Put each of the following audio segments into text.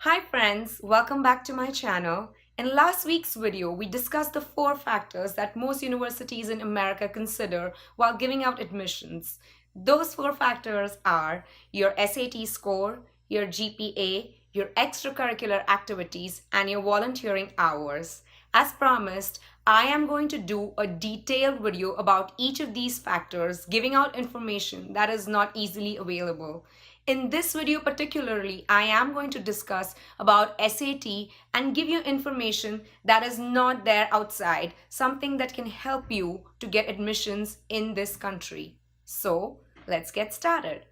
Hi friends, welcome back to my channel. In last week's video, we discussed the 4 factors that most universities in America consider while giving out admissions. Those 4 factors are your SAT score, your GPA, your extracurricular activities, and your volunteering hours. As promised, I am going to do a detailed video about each of these factors, giving out information that is not easily available. In this video particularly, I am going to discuss about SAT and give you information that is not there outside, something that can help you to get admissions in this country. So, let's get started.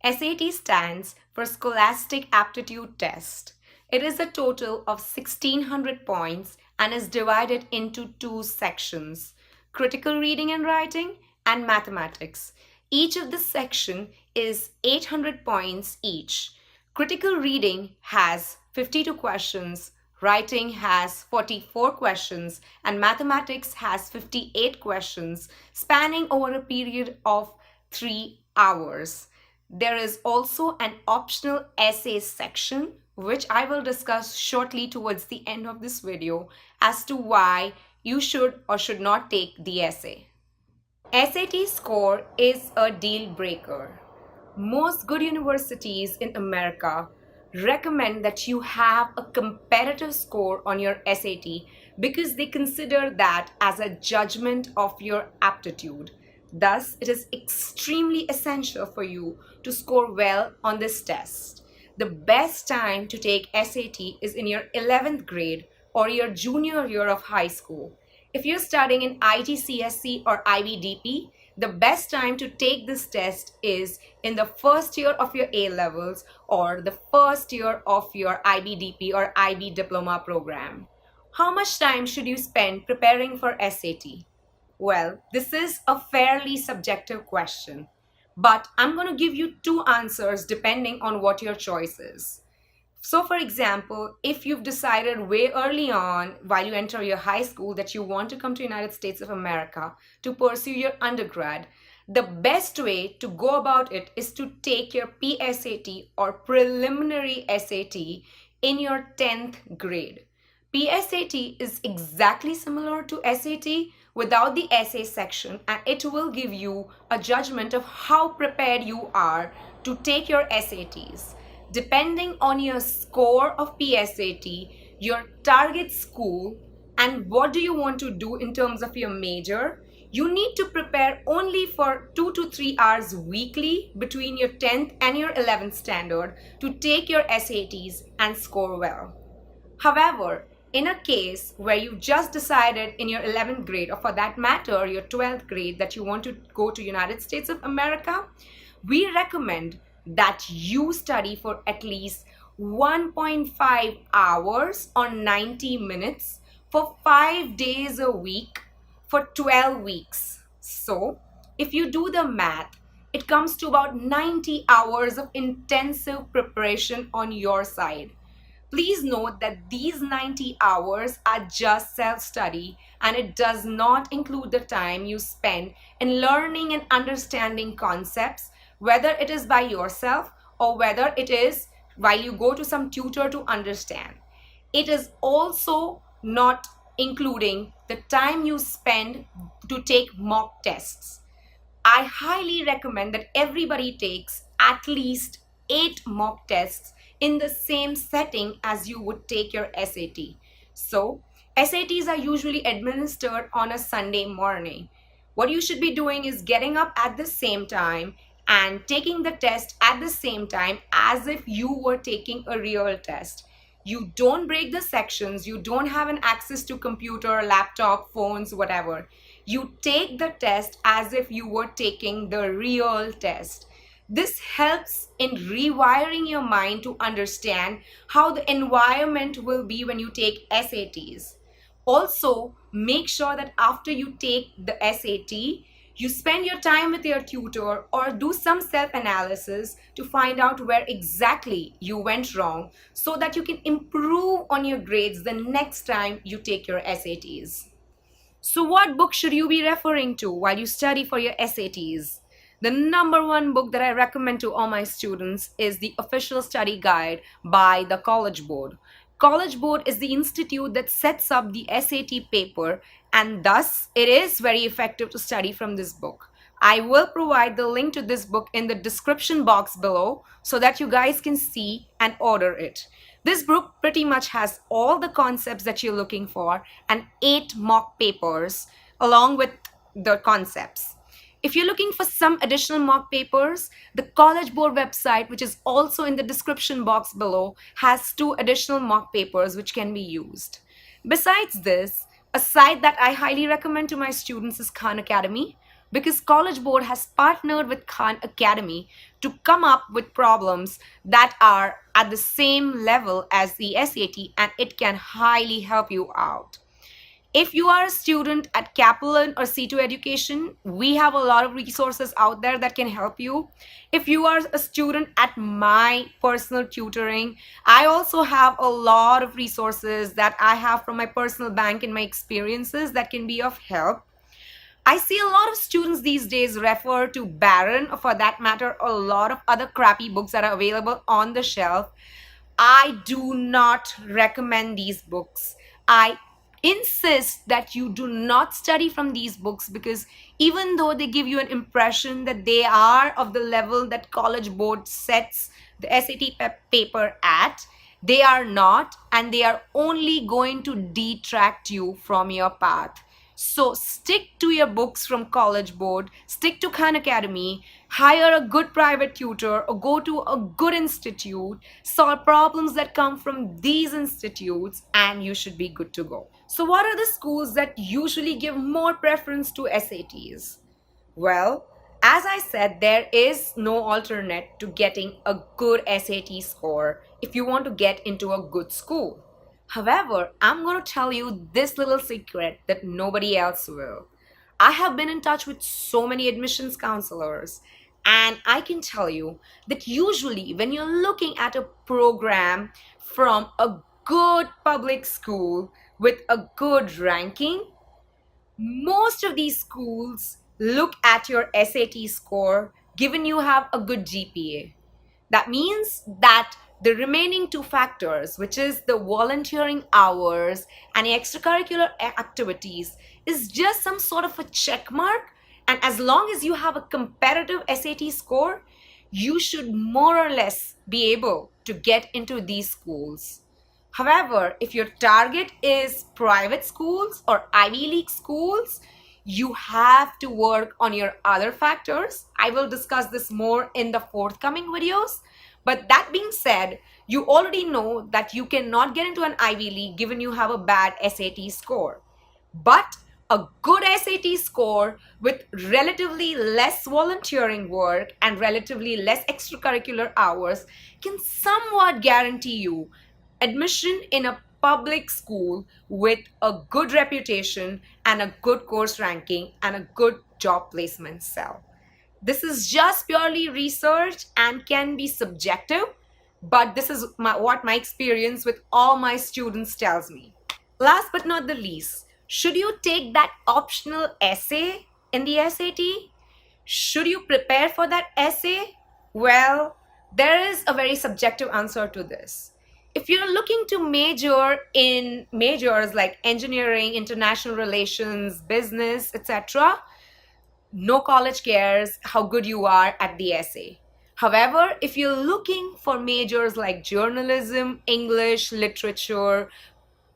SAT stands for Scholastic Aptitude Test. It is a total of 1600 points and is divided into 2 sections: critical reading and writing and mathematics. Each of the section is 800 points each. Critical reading has 52 questions, writing has 44 questions, and mathematics has 58 questions, spanning over a period of 3 hours. There is also an optional essay section, which I will discuss shortly towards the end of this video as to why you should or should not take the essay. SAT score is a deal breaker. Most good universities in America recommend that you have a competitive score on your SAT because they consider that as a judgment of your aptitude. Thus, it is extremely essential for you to score well on this test. The best time to take SAT is in your 11th grade or your junior year of high school. If you're studying in ITCSC or IBDP, the best time to take this test is in the first year of your A levels or the first year of your IBDP or IB diploma program. How much time should you spend preparing for SAT? Well, this is a fairly subjective question, but I'm going to give you 2 answers depending on what your choice is. So for example, if you've decided way early on while you enter your high school that you want to come to United States of America to pursue your undergrad, the best way to go about it is to take your PSAT or preliminary SAT in your 10th grade. PSAT is exactly similar to SAT without the essay section, and it will give you a judgment of how prepared you are to take your SATs. Depending on your score of PSAT, your target school, and what do you want to do in terms of your major, you need to prepare only for 2 to 3 hours weekly between your 10th and your 11th standard to take your SATs and score well. However, in a case where you just decided in your 11th grade, or for that matter your 12th grade, that you want to go to United States of America, we recommend that you study for at least 1.5 hours or 90 minutes for 5 days a week for 12 weeks. So, if you do the math, it comes to about 90 hours of intensive preparation on your side. Please note that these 90 hours are just self-study and it does not include the time you spend in learning and understanding concepts, whether it is by yourself or whether it is while you go to some tutor to understand. It is also not including the time you spend to take mock tests. I highly recommend that everybody takes at least 8 mock tests in the same setting as you would take your SAT. So, SATs are usually administered on a Sunday morning. What you should be doing is getting up at the same time and taking the test at the same time as if you were taking a real test. You don't break the sections, you don't have an access to computer, laptop, phones, whatever. You take the test as if you were taking the real test. This helps in rewiring your mind to understand how the environment will be when you take SATs. Also, make sure that after you take the SAT, you spend your time with your tutor or do some self-analysis to find out where exactly you went wrong so that you can improve on your grades the next time you take your SATs. So what book should you be referring to while you study for your SATs? The number one book that I recommend to all my students is the Official Study Guide by the College Board. College Board is the institute that sets up the SAT paper, and thus it is very effective to study from this book. I will provide the link to this book in the description box below so that you guys can see and order it. This book pretty much has all the concepts that you're looking for and 8 mock papers along with the concepts. If you're looking for some additional mock papers, the College Board website, which is also in the description box below, has 2 additional mock papers which can be used. Besides this, a site that I highly recommend to my students is Khan Academy, because College Board has partnered with Khan Academy to come up with problems that are at the same level as the SAT, and it can highly help you out. If you are a student at Kaplan or C2 Education, we have a lot of resources out there that can help you. If you are a student at my personal tutoring, I also have a lot of resources that I have from my personal bank and my experiences that can be of help. I see a lot of students these days refer to Barron, or for that matter, a lot of other crappy books that are available on the shelf. I do not recommend these books. I insist that you do not study from these books, because even though they give you an impression that they are of the level that College Board sets the SAT paper at, they are not, and they are only going to detract you from your path. So stick to your books from College Board, stick to Khan Academy, hire a good private tutor or go to a good institute, solve problems that come from these institutes, and you should be good to go. So what are the schools that usually give more preference to SATs? Well, as I said, there is no alternate to getting a good SAT score if you want to get into a good school. However, I'm going to tell you this little secret that nobody else will. I have been in touch with so many admissions counselors, and I can tell you that usually when you're looking at a program from a good public school with a good ranking, most of these schools look at your SAT score given you have a good GPA. That means that the remaining 2 factors, which is the volunteering hours and extracurricular activities, is just some sort of a check mark. And as long as you have a competitive SAT score, you should more or less be able to get into these schools. However, if your target is private schools or Ivy League schools, you have to work on your other factors. I will discuss this more in the forthcoming videos. But that being said, you already know that you cannot get into an Ivy League given you have a bad SAT score. But a good SAT score with relatively less volunteering work and relatively less extracurricular hours can somewhat guarantee you admission in a public school with a good reputation and a good course ranking and a good job placement cell. This is just purely research and can be subjective, but this is what my experience with all my students tells me. Last but not the least, should you take that optional essay in the SAT? Should you prepare for that essay? Well, there is a very subjective answer to this. If you're looking to major in majors like engineering, international relations, business, etc., no college cares how good you are at the essay. However, if you're looking for majors like journalism, English, literature,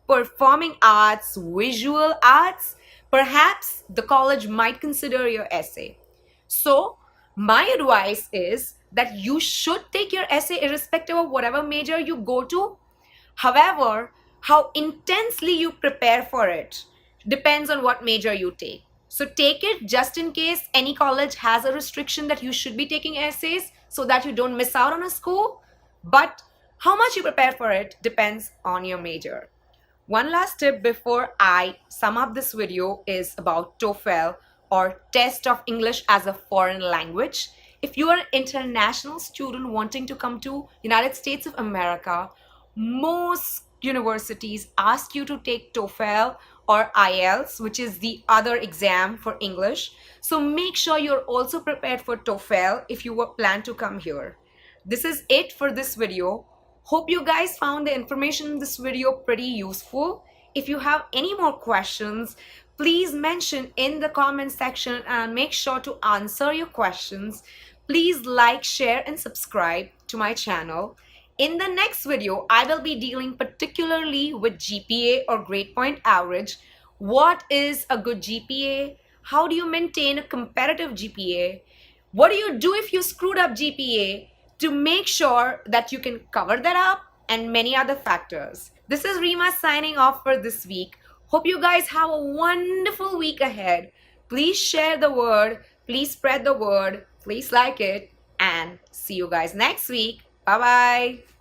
performing arts, visual arts, perhaps the college might consider your essay. So, my advice is that you should take your essay irrespective of whatever major you go to. However, how intensely you prepare for it depends on what major you take. So take it just in case any college has a restriction that you should be taking essays so that you don't miss out on a school. But how much you prepare for it depends on your major. One last tip before I sum up this video is about TOEFL, or Test of English as a Foreign Language. If you are an international student wanting to come to United States of America, most universities ask you to take TOEFL or IELTS, which is the other exam for English. So make sure you're also prepared for TOEFL if you plan to come here. This is it for this video. Hope you guys found the information in this video pretty useful. If you have any more questions, please mention in the comment section and I'll make sure to answer your questions. Please like, share and subscribe to my channel. In the next video, I will be dealing particularly with GPA or grade point average. What is a good GPA? How do you maintain a competitive GPA? What do you do if you screwed up GPA to make sure that you can cover that up, and many other factors. This is Rima signing off for this week. Hope you guys have a wonderful week ahead. Please share the word, please spread the word, please like it, and see you guys next week. Bye bye.